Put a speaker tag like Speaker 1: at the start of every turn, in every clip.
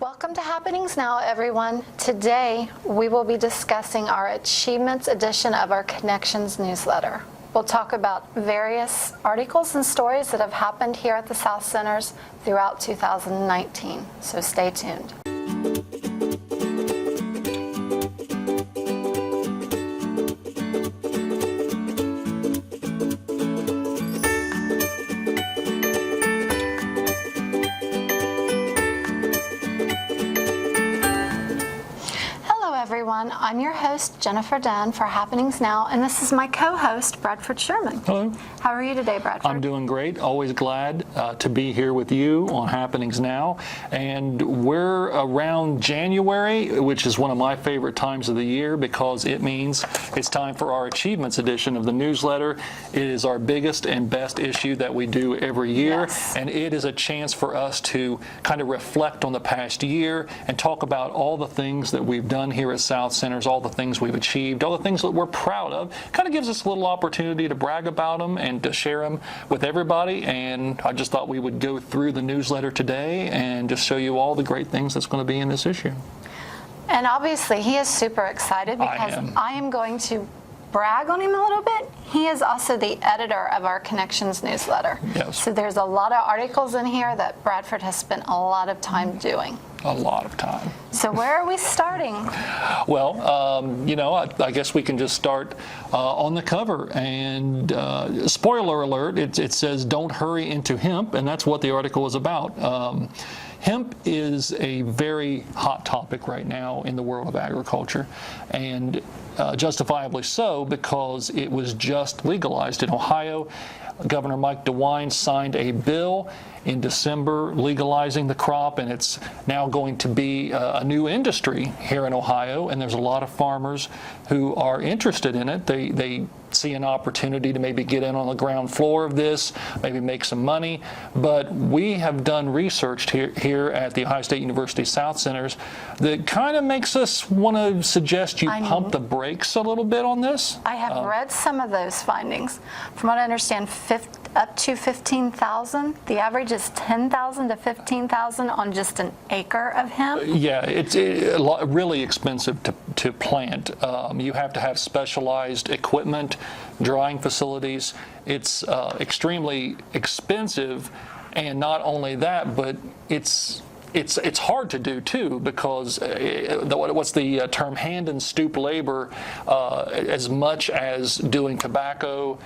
Speaker 1: Welcome to Happenings Now, everyone. Today, we will be discussing our Achievements edition of our Connections newsletter. We'll talk about various articles and stories that have happened here at the South Centers throughout 2019, so stay tuned. Everyone, I'm your host, Jennifer Dunn, for Happenings Now, and this is my co-host, Bradford Sherman.
Speaker 2: Hello.
Speaker 1: How are you today, Bradford?
Speaker 2: I'm doing great. Always glad to be here with you on Happenings Now. And we're around January, which is one of my favorite times of the year because it means it's time for our Achievements edition of the newsletter. It is our biggest and best issue that we do every year,
Speaker 1: yes.
Speaker 2: And it is a chance for us to kind of reflect on the past year and talk about all the things that we've done here at South Centers, all the things we've achieved, all the things that we're proud of. Kind of gives us a little opportunity to brag about them and to share them with everybody. And I just thought we would go through the newsletter today and just show you all the great things that's going to be in this issue.
Speaker 1: And obviously, he is super excited because I am going to brag on him a little bit. He is also the editor of our Connections newsletter.
Speaker 2: Yes.
Speaker 1: So there's a lot of articles in here that Bradford has spent a lot of time doing.
Speaker 2: A lot of time.
Speaker 1: So where are we starting?
Speaker 2: Well, I guess we can just start on the cover. And spoiler alert, it says, "Don't hurry into hemp," and that's what the article is about. Hemp is a very hot topic right now in the world of agriculture, and justifiably so because it was just legalized in Ohio. Governor Mike DeWine signed a bill in December legalizing the crop, and it's now going to be a new industry here in Ohio, and there's a lot of farmers who are interested in it. They see an opportunity to maybe get in on the ground floor of this, maybe make some money. But we have done research here at the Ohio State University South Centers that kind of makes us want to suggest you pump the brakes a little bit on this.
Speaker 1: I have read some of those findings. From what I understand, up to 15,000. The average is 10,000 to 15,000 on just an acre of hemp.
Speaker 2: Yeah, it's really expensive to plant. You have to have specialized equipment, drying facilities. It's extremely expensive, and not only that, but it's hard to do too because what's the term, hand and stoop labor, as much as doing tobacco,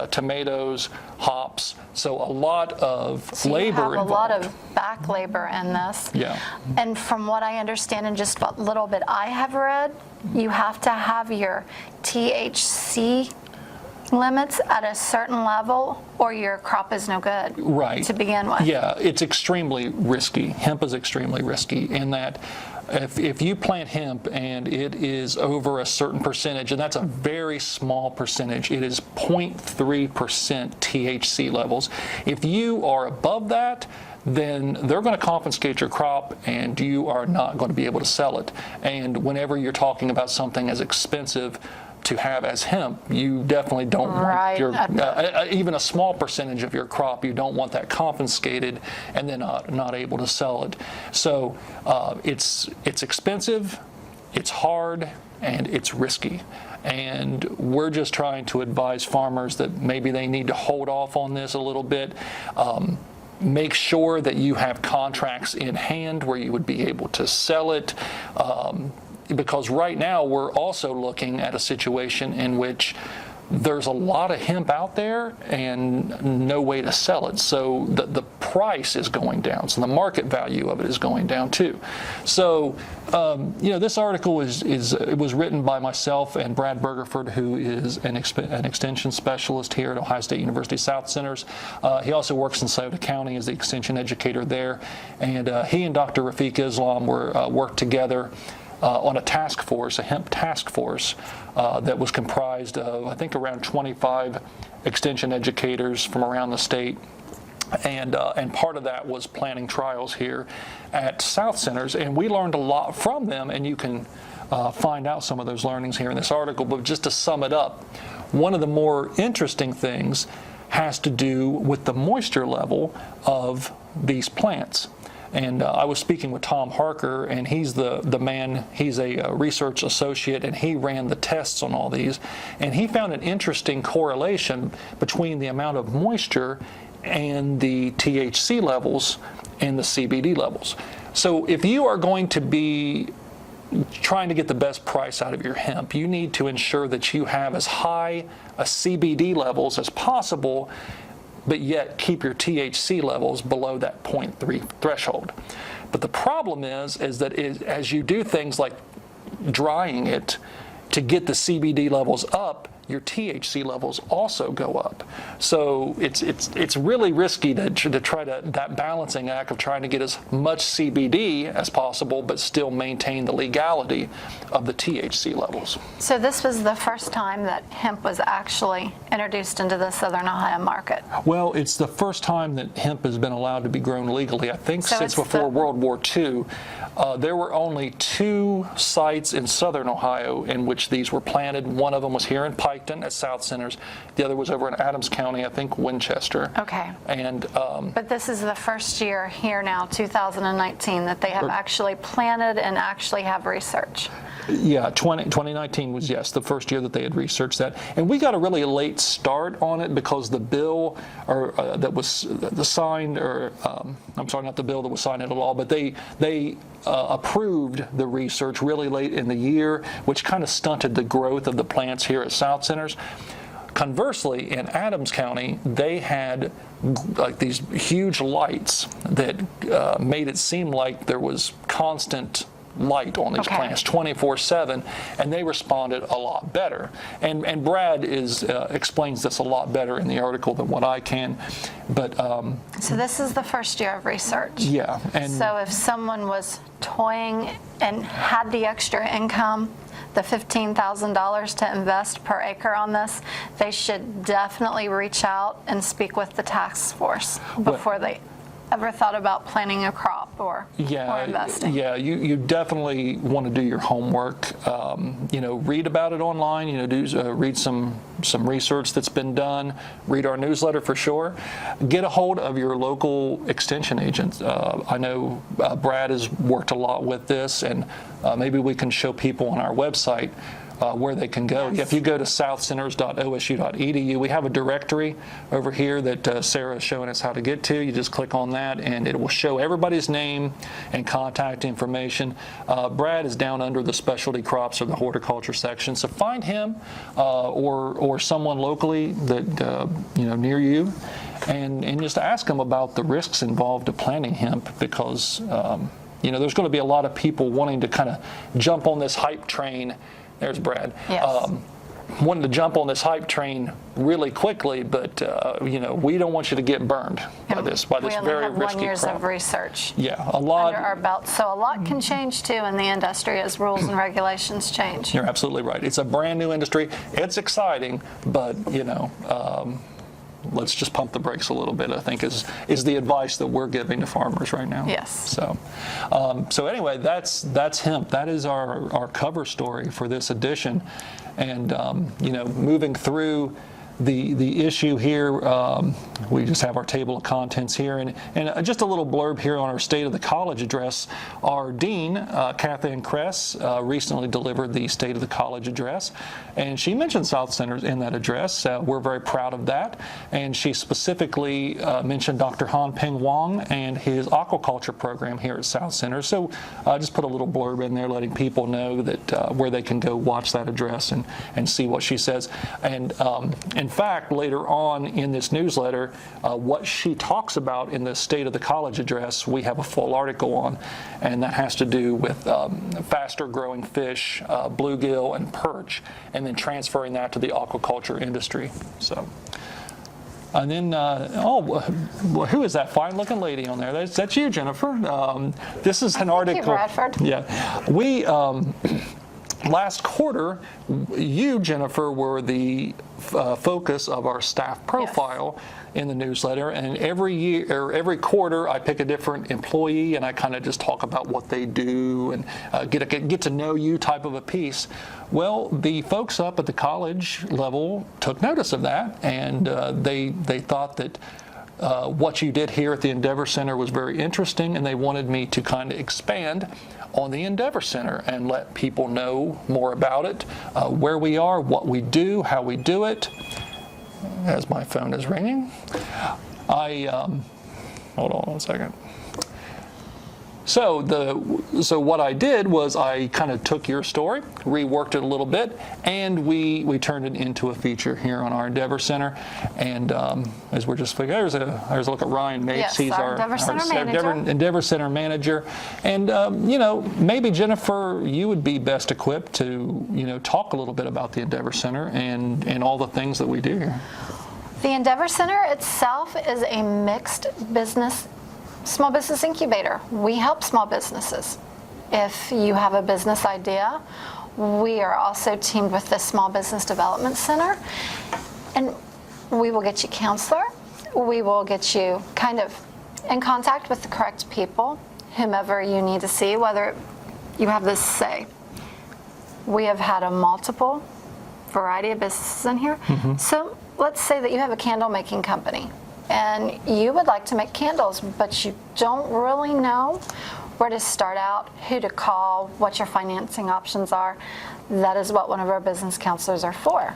Speaker 2: tomatoes, hops. So a lot of labor
Speaker 1: you have
Speaker 2: involved.
Speaker 1: a lot of back labor in this.
Speaker 2: Yeah.
Speaker 1: And from what I understand, and just what little bit I have read, you have to have your THC limits at a certain level or your crop is no good.
Speaker 2: Right.
Speaker 1: To begin with.
Speaker 2: Yeah, it's extremely risky. Hemp is extremely risky in that if you plant hemp and it is over a certain percentage, and that's a very small percentage, it is 0.3% THC levels. If you are above that, then they're going to confiscate your crop and you are not going to be able to sell it. And whenever you're talking about something as expensive to have as hemp, you definitely don't want your even a small percentage of your crop. You don't want that confiscated and then not able to sell it. So it's expensive, it's hard, and it's risky. And we're just trying to advise farmers that maybe they need to hold off on this a little bit. Make sure that you have contracts in hand where you would be able to sell it. Because right now we're also looking at a situation in which there's a lot of hemp out there and no way to sell it. So the price is going down. So the market value of it is going down too. So, this article it was written by myself and Brad Bergerford, who is an extension specialist here at Ohio State University South Centers. He also works in Scioto County as the extension educator there. And he and Dr. Rafiq Islam worked together on a task force, a hemp task force, that was comprised of, I think, around 25 extension educators from around the state. And part of that was planning trials here at South Centers. And we learned a lot from them, and you can find out some of those learnings here in this article. But just to sum it up, one of the more interesting things has to do with the moisture level of these plants. And I was speaking with Tom Harker, and he's the man, he's a research associate, and he ran the tests on all these. And he found an interesting correlation between the amount of moisture and the THC levels and the CBD levels. So if you are going to be trying to get the best price out of your hemp, you need to ensure that you have as high a CBD levels as possible, but yet keep your THC levels below that 0.3 threshold. But the problem is that as you do things like drying it to get the CBD levels up, your THC levels also go up. So it's really risky to try that balancing act of trying to get as much CBD as possible, but still maintain the legality of the THC levels.
Speaker 1: So this was the first time that hemp was actually introduced into the Southern Ohio market?
Speaker 2: Well, it's the first time that hemp has been allowed to be grown legally, I think,
Speaker 1: so
Speaker 2: since before World War II. There were only 2 sites in Southern Ohio in which these were planted. One of them was here in Piketon at South Centers. The other was over in Adams County, I think Winchester.
Speaker 1: Okay.
Speaker 2: And
Speaker 1: but this is the first year here now, 2019, that they have actually planted and actually have research.
Speaker 2: Yeah, 2019 was, yes, the first year that they had researched that. And we got a really late start on it because the bill that was signed, or I'm sorry, not the bill that was signed into law, but they approved the research really late in the year, which kind of stunted the growth of the plants here at South Centers. Conversely, in Adams County, they had like these huge lights that made it seem like there was constant light on these plants 24/7, and they responded a lot better. And Brad explains this a lot better in the article than what I can. But
Speaker 1: so this is the first year of research.
Speaker 2: Yeah. And
Speaker 1: so if someone was toying and had the extra income, the $15,000 to invest per acre on this, they should definitely reach out and speak with the task force before they ever thought about planting a crop or investing.
Speaker 2: Yeah, you definitely want to do your homework. Read about it online. Read some research that's been done. Read our newsletter for sure. Get a hold of your local extension agent. I know Brad has worked a lot with this, and maybe we can show people on our website where they can go.
Speaker 1: Yes.
Speaker 2: If you go to southcenters.osu.edu, we have a directory over here that Sarah is showing us how to get to. You just click on that, and it will show everybody's name and contact information. Brad is down under the specialty crops or the horticulture section, so find him or someone locally that near you, and just ask them about the risks involved of planting hemp, because there's going to be a lot of people wanting to kind of jump on this hype train. There's Brad.
Speaker 1: Yes.
Speaker 2: Wanting to jump on this hype train really quickly, but we don't want you to get burned by this very risky crop.
Speaker 1: We only have 1 year of research.
Speaker 2: Yeah, a lot
Speaker 1: under our belt, so a lot can change too in the industry as rules and regulations change.
Speaker 2: You're absolutely right. It's a brand new industry. It's exciting, but let's just pump the brakes a little bit, I think, is the advice that we're giving to farmers right now.
Speaker 1: Yes.
Speaker 2: So anyway, that's hemp. That is our cover story for this edition. And moving through the issue here, we just have our table of contents here, and just a little blurb here on our State of the College address. Our dean, Kathy Kress, recently delivered the State of the College address, and she mentioned South Centers in that address. We're very proud of that, and she specifically mentioned Dr. Han Peng Wang and his aquaculture program here at South Centers. So I just put a little blurb in there letting people know that where they can go watch that address and see what she says. And in fact, later on in this newsletter, what she talks about in the State of the College address, we have a full article on, and that has to do with faster growing fish, bluegill and perch, and then transferring that to the aquaculture industry. So. And then, who is that fine-looking lady on there? That's you, Jennifer. This is an article.
Speaker 1: Thank you, Bradford.
Speaker 2: Yeah, we. Last quarter, you, Jennifer, were the focus of our staff profile in the newsletter, and every year or every quarter, I pick a different employee and I kind of just talk about what they do and get to know you type of a piece. Well, the folks up at the college level took notice of that, and they thought that what you did here at the Endeavor Center was very interesting, and they wanted me to kind of expand on the Endeavor Center and let people know more about it, where we are, what we do, how we do it. As my phone is ringing, hold on one second. So what I did was I kind of took your story, reworked it a little bit, and we turned it into a feature here on our Endeavor Center. And as we're just there's a look at Ryan Mapes.
Speaker 1: Yes,
Speaker 2: he's
Speaker 1: our Endeavor Center manager.
Speaker 2: Endeavor Center manager. And maybe Jennifer, you would be best equipped to talk a little bit about the Endeavor Center and all the things that we do here.
Speaker 1: The Endeavor Center itself is a mixed business, small business incubator. We help small businesses. If you have a business idea, we are also teamed with the Small Business Development Center, and we will get you counselor. We will get you kind of in contact with the correct people, whomever you need to see, whether you have this say. We have had a multiple variety of businesses in here. So let's say that you have a candle making company and you would like to make candles, but you don't really know where to start out, who to call, what your financing options are. That is what one of our business counselors are for.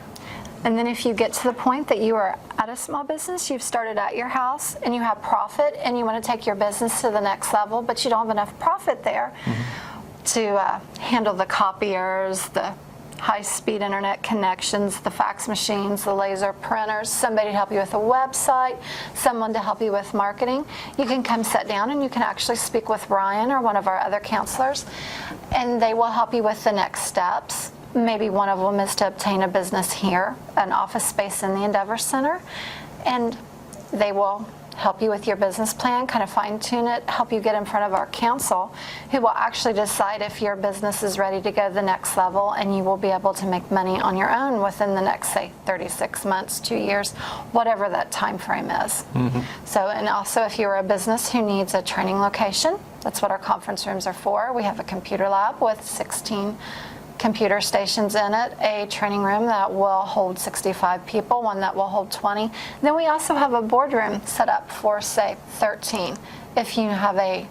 Speaker 1: And then if you get to the point that you are at a small business, you've started at your house and you have profit and you want to take your business to the next level, but you don't have enough profit there to handle the copiers, the high-speed internet connections, the fax machines, the laser printers, somebody to help you with a website, someone to help you with marketing. You can come sit down and you can actually speak with Ryan or one of our other counselors, and they will help you with the next steps. Maybe one of them is to obtain a business here, an office space in the Endeavor Center, and they will help you with your business plan, kind of fine-tune it, help you get in front of our council, who will actually decide if your business is ready to go to the next level, and you will be able to make money on your own within the next, say, 36 months, 2 years, whatever that time frame is. So, and also if you're a business who needs a training location, that's what our conference rooms are for. We have a computer lab with 16 computer stations in it, a training room that will hold 65 people, one that will hold 20. Then we also have a boardroom set up for, say, 13, if you have a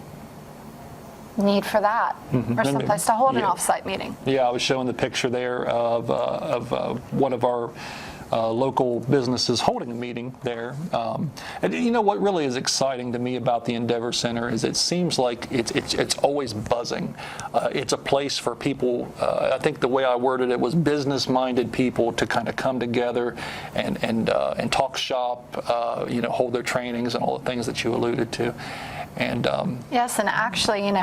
Speaker 1: need for that, or someplace to hold an off-site meeting.
Speaker 2: Yeah, I was showing the picture there of one of our local businesses holding a meeting there. And you know what really is exciting to me about the Endeavor Center is it seems like it's always buzzing. It's a place for people, I think the way I worded it was business-minded people to kind of come together and talk shop, hold their trainings and all the things that you alluded to. And
Speaker 1: yes, and actually,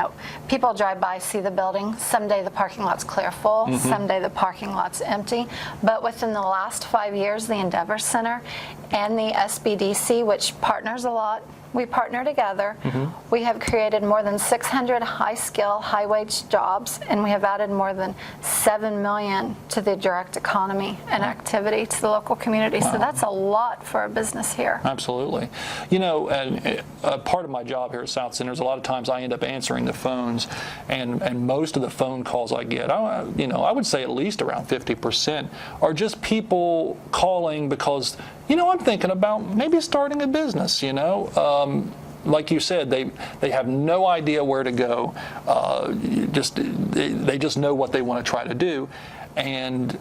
Speaker 1: people drive by, see the building. Someday the parking lot's clear full, someday the parking lot's empty. But within the last 5 years, the Endeavor Center and the SBDC, which partners a lot, we partner together. We have created more than 600 high-skill, high-wage jobs, and we have added more than 7 million to the direct economy and activity to the local community. So that's a lot for a business here.
Speaker 2: Absolutely. And part of my job here at South Center is a lot of times I end up answering the phones, and most of the phone calls I get, I would say at least around 50% are just people calling because, I'm thinking about maybe starting a business, like you said, they have no idea where to go. They just know what they want to try to do. And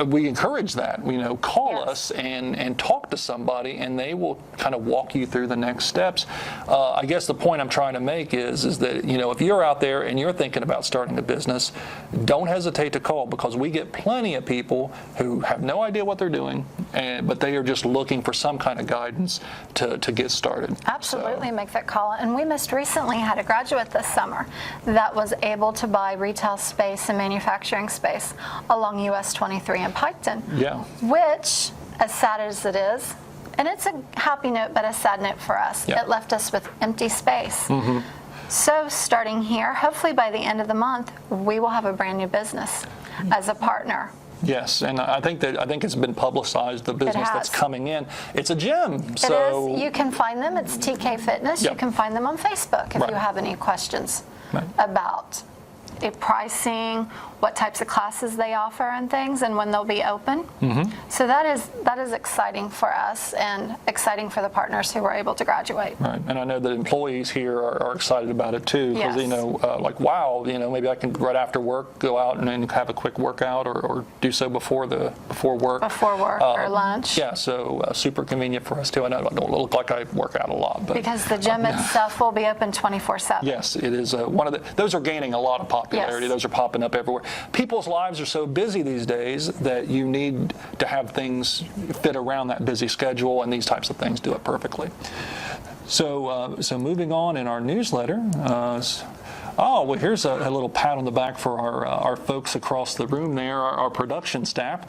Speaker 2: we encourage that, call us and talk to somebody, and they will kind of walk you through the next steps. I guess the point I'm trying to make is that, if you're out there and you're thinking about starting a business, don't hesitate to call, because we get plenty of people who have no idea what they're doing, but they are just looking for some kind of guidance to get started.
Speaker 1: Absolutely, make that call. And we most recently had a graduate this summer that was able to buy retail space and manufacturing space along US 23 in Piketon, which, as sad as it is, and it's a happy note but a sad note for us, it left us with empty space. So starting here, hopefully by the end of the month, we will have a brand new business as a partner.
Speaker 2: Yes, and I think it's been publicized, the business that's coming in. It's a gym.
Speaker 1: It is. You can find them. It's TK Fitness. You can find them on Facebook if you have any questions about pricing, what types of classes they offer and things, and when they'll be open. So that is exciting for us and exciting for the partners who were able to graduate.
Speaker 2: Right, and I know that employees here are excited about it too, because
Speaker 1: Yes.
Speaker 2: like, wow, maybe I can right after work go out and then have a quick workout, or do so before work.
Speaker 1: Before work or lunch.
Speaker 2: Yeah, so super convenient for us too. I know I don't look like I work out a lot, but
Speaker 1: Because the gym itself will be open 24/7.
Speaker 2: yes, it is one of those are gaining a lot of popularity.
Speaker 1: Yes.
Speaker 2: Those are popping up everywhere. People's lives are so busy these days that you need to have things fit around that busy schedule, and these types of things do it perfectly. So moving on in our newsletter. Well, here's a little pat on the back for our folks across the room there, our production staff.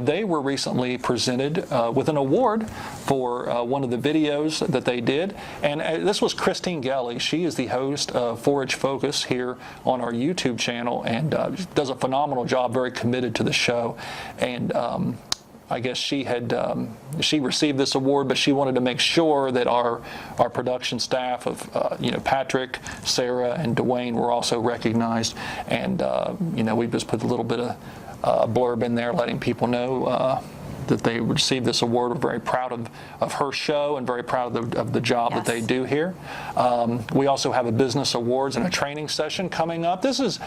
Speaker 2: They were recently presented with an award for one of the videos that they did. And this was Christine Gelly. She is the host of Forage Focus here on our YouTube channel, and does a phenomenal job, very committed to the show. And I guess she received this award, but she wanted to make sure that our production staff of Patrick, Sarah, and Dwayne were also recognized. And we just put a little bit of blurb in there, letting people know that they received this award. We're very proud of her show and very proud of the job
Speaker 1: Yes.
Speaker 2: that they do here. We also have a business awards and a training session coming up. This is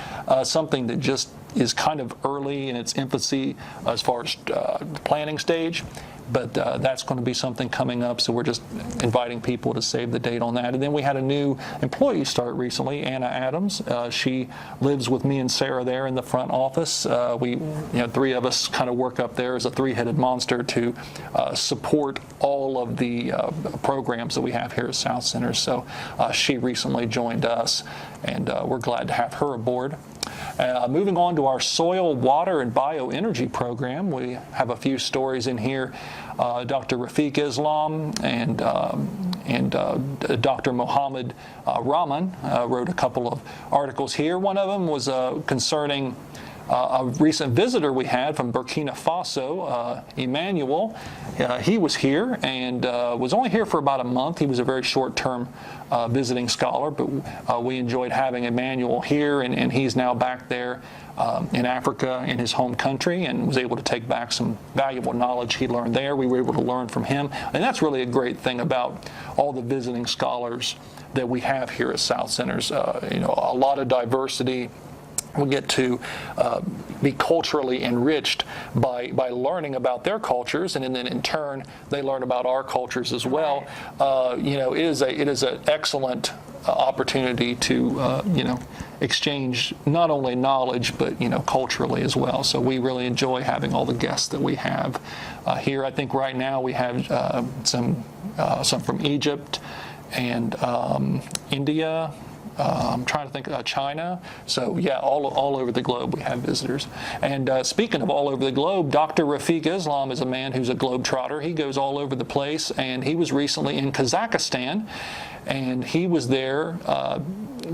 Speaker 2: something that just is kind of early in its infancy as far as the planning stage. But that's going to be something coming up, so we're just inviting people to save the date on that. And then we had a new employee start recently, Anna Adams. She lives with me and Sarah there in the front office. We, three of us kind of work up there as a three-headed monster to support all of the programs that we have here at South Center. So she recently joined us, and we're glad to have her aboard. Moving on to our soil, water, and bioenergy program, we have a few stories in here. Dr. Rafiq Islam and Dr. Mohammed Rahman wrote a couple of articles here. One of them was concerning a recent visitor we had from Burkina Faso, Emmanuel. He was here and was only here for about a month. He was a very short-term visiting scholar, but we enjoyed having Emmanuel here, and he's now back there in Africa in his home country, and was able to take back some valuable knowledge he learned there. We were able to learn from him, and that's really a great thing about all the visiting scholars that we have here at South Centers. A lot of diversity. We get to be culturally enriched by learning about their cultures, and then in turn they learn about our cultures as well. It is an excellent opportunity to exchange not only knowledge but culturally as well. So we really enjoy having all the guests that we have here. I think right now we have some from Egypt and India. I'm trying to think of China. So yeah, all over the globe we have visitors. And speaking of all over the globe, Dr. Rafiq Islam is a man who's a globetrotter. He goes all over the place, and he was recently in Kazakhstan, and he was there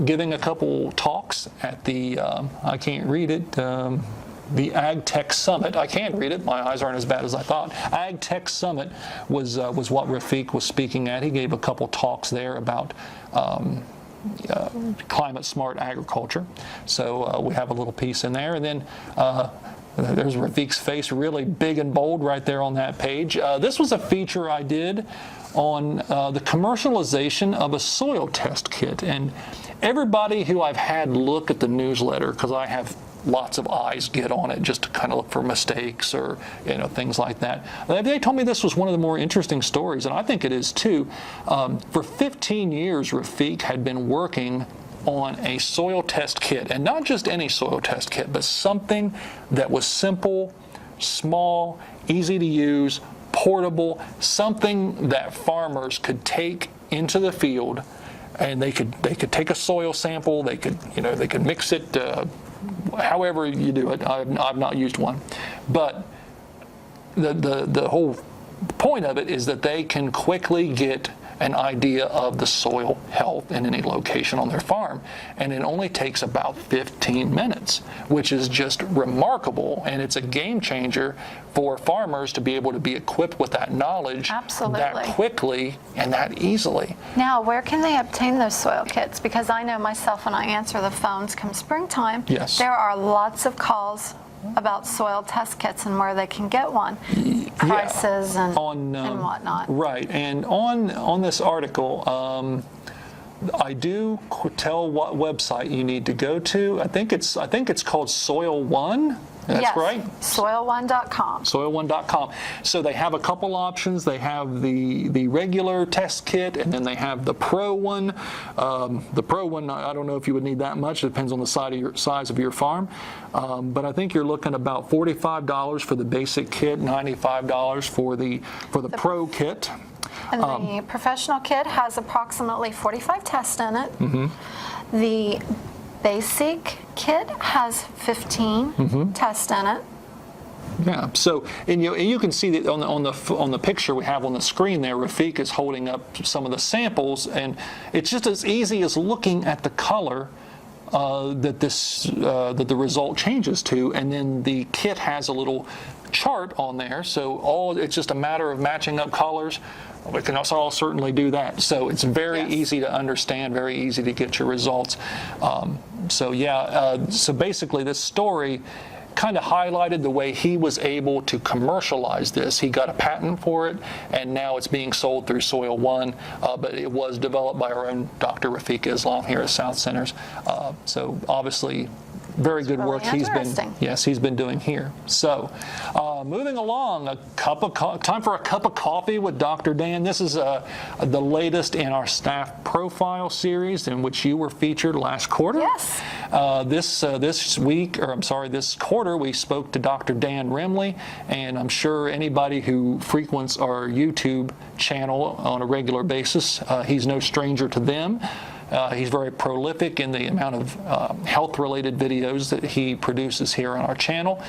Speaker 2: giving a couple talks at the, I can't read it, the Ag Tech Summit. I can't read it. My eyes aren't as bad as I thought. Ag Tech Summit was what Rafiq was speaking at. He gave a couple talks there about climate smart agriculture. So we have a little piece in there. And then there's Rafiq's face really big and bold right there on that page. This was a feature I did on the commercialization of a soil test kit. And everybody who I've had look at the newsletter, because I have lots of eyes get on it just to kind of look for mistakes or things like that. They told me this was one of the more interesting stories, and I think it is too. For 15 years, Rafiq had been working on a soil test kit, and not just any soil test kit, but something that was simple, small, easy to use, portable, something that farmers could take into the field, and they could take a soil sample, they could mix it. However you do it, I've not used one, but the whole point of it is that they can quickly get an idea of the soil health in any location on their farm. And it only takes about 15 minutes, which is just remarkable. And it's a game changer for farmers to be able to be equipped with that knowledge that quickly and that easily.
Speaker 1: Now, where can they obtain those soil kits? Because I know myself, when I answer the phones come springtime,
Speaker 2: yes,
Speaker 1: there are lots of calls about soil test kits and where they can get one, prices and whatnot.
Speaker 2: Right, and on this article, I do tell what website you need to go to. I think it's called Soil One. That's right.
Speaker 1: Soil1.com.
Speaker 2: Soil1.com. So they have a couple options. They have the regular test kit, and then they have the Pro one. The Pro one, I don't know if you would need that much. It depends on the size of your farm. But I think you're looking about $45 for the basic kit, $95 for the Pro kit.
Speaker 1: And the professional kit has approximately 45 tests in it.
Speaker 2: Mm-hmm.
Speaker 1: The basic kit has 15 tests in it.
Speaker 2: Yeah. So, and you can see that on the picture we have on the screen there, Rafik is holding up some of the samples, and it's just as easy as looking at the color that the result changes to, and then the kit has a little chart on there. So it's just a matter of matching up colors. We can also all certainly do that. So it's very easy to understand, very easy to get your results. So basically this story kind of highlighted the way he was able to commercialize this. He got a patent for it, and now it's being sold through Soil One, but it was developed by our own Dr. Rafik Islam here at South Centers. So obviously, very good work he's been doing here. So moving along, time for a cup of coffee with Dr. Dan. This is the latest in our staff profile series, in which you were featured last quarter.
Speaker 1: Yes.
Speaker 2: This quarter we spoke to Dr. Dan Rimley, and I'm sure anybody who frequents our YouTube channel on a regular basis, he's no stranger to them. He's very prolific in the amount of health-related videos that he produces here on our channel.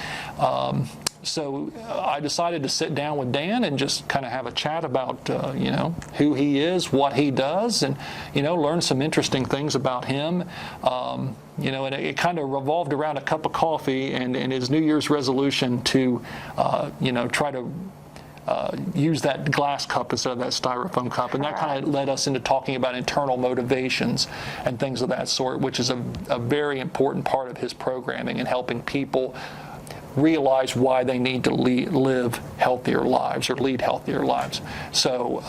Speaker 2: So I decided to sit down with Dan and just kind of have a chat about, who he is, what he does, and, learn some interesting things about him. And it kind of revolved around a cup of coffee and his New Year's resolution to, try to use that glass cup instead of that styrofoam cup. And that kind of led us into talking about internal motivations and things of that sort, which is a very important part of his programming and helping people realize why they need to live healthier lives or lead healthier lives. So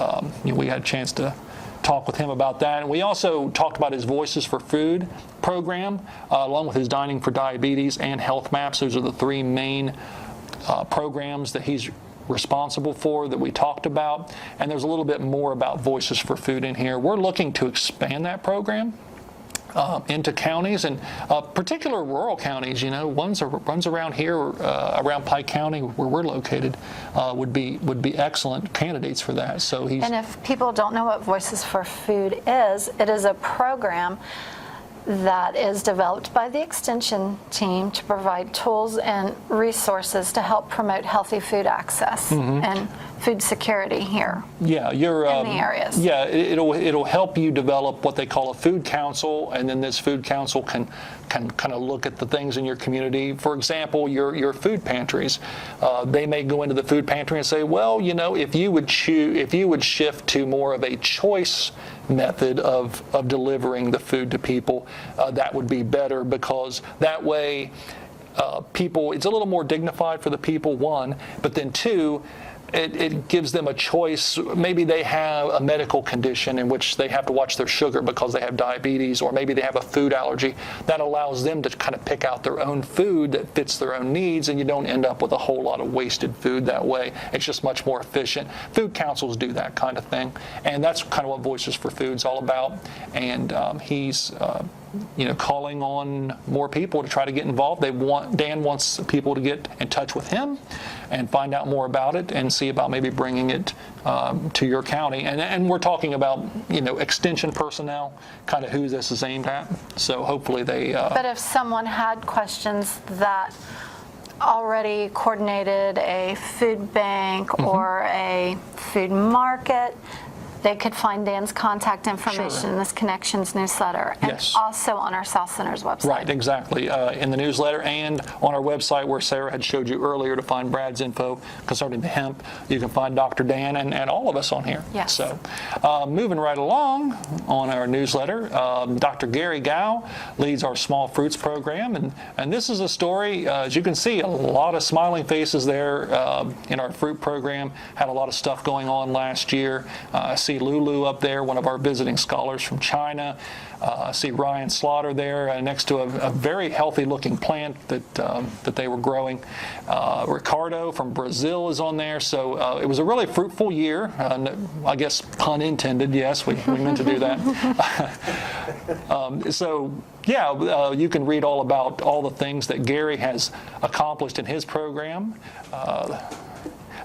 Speaker 2: we had a chance to talk with him about that. And we also talked about his Voices for Food program, along with his Dining for Diabetes and Health Maps. Those are the three main programs that he's responsible for that we talked about. And there's a little bit more about Voices for Food in here. We're looking to expand that program into counties, and particular rural counties. Ones around here, around Pike County, where we're located, would be excellent candidates for that. So
Speaker 1: And if people don't know what Voices for Food is, it is a program that is developed by the Extension team to provide tools and resources to help promote healthy food access and food security here.
Speaker 2: Yeah,
Speaker 1: in the areas.
Speaker 2: Yeah, it'll help you develop what they call a food council, and then this food council can kind of look at the things in your community. For example, your food pantries. They may go into the food pantry and say, well, if you would shift to more of a choice method of delivering the food to people, that would be better, because that way people, it's a little more dignified for the people, one, but then two, it gives them a choice. Maybe they have a medical condition in which they have to watch their sugar because they have diabetes, or maybe they have a food allergy. That allows them to kind of pick out their own food that fits their own needs, and you don't end up with a whole lot of wasted food that way. It's just much more efficient. Food councils do that kind of thing, and that's kind of what Voices for Food's all about. And he's calling on more people to try to get involved. Dan wants people to get in touch with him and find out more about it and see about maybe bringing it to your county. And we're talking about, extension personnel, kind of who this is aimed at. So hopefully they...
Speaker 1: But if someone had questions that already coordinated a food bank or a food market, they could find Dan's contact information in this Connections newsletter, and
Speaker 2: Yes.
Speaker 1: also on our South Center's website.
Speaker 2: Right, exactly. In the newsletter and on our website where Sarah had showed you earlier to find Brad's info concerning the hemp, you can find Dr. Dan and all of us on here.
Speaker 1: Yes.
Speaker 2: So moving right along on our newsletter, Dr. Gary Gow leads our small fruits program. And this is a story, as you can see, a lot of smiling faces there in our fruit program. Had a lot of stuff going on last year. I see Lulu up there, one of our visiting scholars from China. I see Ryan Slaughter there next to a very healthy looking plant that they were growing. Ricardo from Brazil is on there. So it was a really fruitful year. I guess pun intended. Yes, we meant to do that. You can read all about all the things that Gary has accomplished in his program.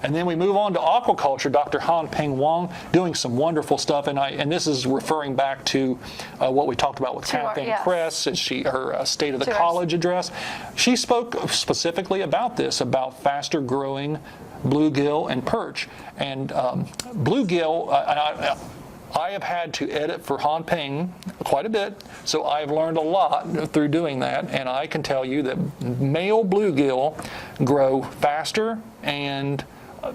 Speaker 2: And then we move on to aquaculture. Dr. Han Peng Wong doing some wonderful stuff, and this is referring back to what we talked about with Kathleen Kress as her State of the College address. She spoke specifically about this, about faster growing bluegill and perch. And bluegill, I have had to edit for Han Peng quite a bit, so I've learned a lot through doing that, and I can tell you that male bluegill grow faster and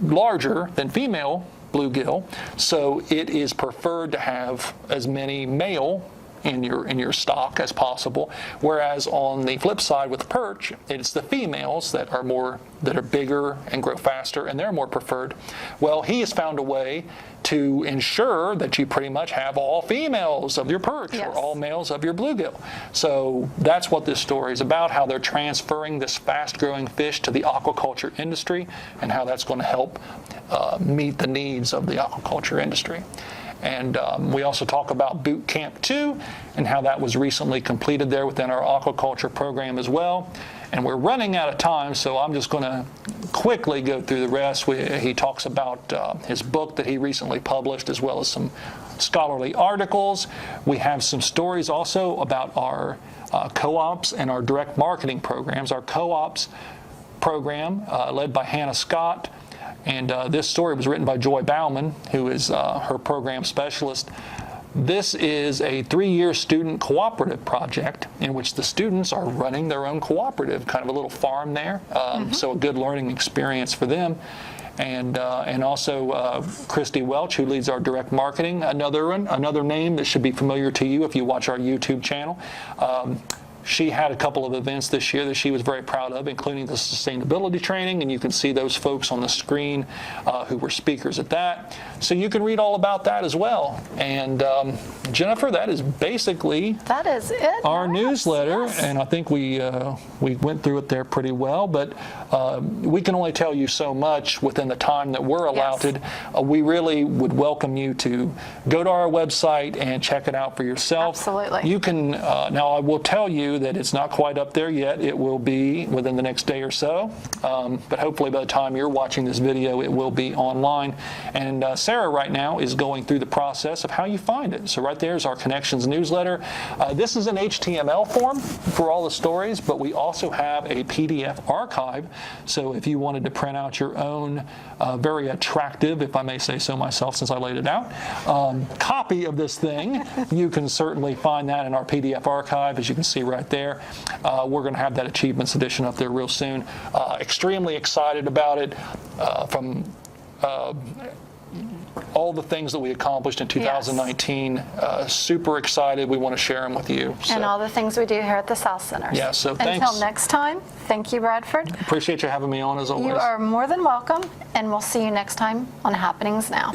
Speaker 2: larger than female bluegill, so it is preferred to have as many male in your stock as possible, whereas on the flip side with perch, it's the females that are bigger and grow faster, and they're more preferred. Well, he has found a way to ensure that you pretty much have all females of your perch or all males of your bluegill. So that's what this story is about, how they're transferring this fast-growing fish to the aquaculture industry and how that's going to help meet the needs of the aquaculture industry. And we also talk about Boot Camp 2 and how that was recently completed there within our aquaculture program as well. And we're running out of time, so I'm just going to quickly go through the rest. He talks about his book that he recently published, as well as some scholarly articles. We have some stories also about our co-ops and our direct marketing programs. Our co-ops program, led by Hannah Scott, and this story was written by Joy Bauman, who is her program specialist. This is a 3-year student cooperative project in which the students are running their own cooperative, kind of a little farm there, so a good learning experience for them. And also Christy Welch, who leads our direct marketing, another name that should be familiar to you if you watch our YouTube channel. She had a couple of events this year that she was very proud of, including the sustainability training, and you can see those folks on the screen who were speakers at that. So you can read all about that as well. And Jennifer, that is basically our newsletter, and I think we went through it there pretty well, but we can only tell you so much within the time that we're allotted. We really would welcome you to go to our website and check it out for yourself.
Speaker 1: Absolutely.
Speaker 2: You can, now I will tell you that it's not quite up there yet. It will be within the next day or so, but hopefully by the time you're watching this video, it will be online. And Sarah right now is going through the process of how you find it. So right there is our Connections newsletter. This is an HTML form for all the stories, but we also have a PDF archive. So if you wanted to print out your own very attractive, if I may say so myself since I laid it out, copy of this thing, you can certainly find that in our PDF archive, as you can see right there. We're going to have that Achievements edition up there real soon. Extremely excited about it from all the things that we accomplished in 2019. Super excited. We want to share them with you. So.
Speaker 1: And all the things we do here at the South Centers.
Speaker 2: Yeah, so thanks.
Speaker 1: Until next time, thank you, Bradford.
Speaker 2: Appreciate you having me on as always.
Speaker 1: You are more than welcome, and we'll see you next time on Happenings Now.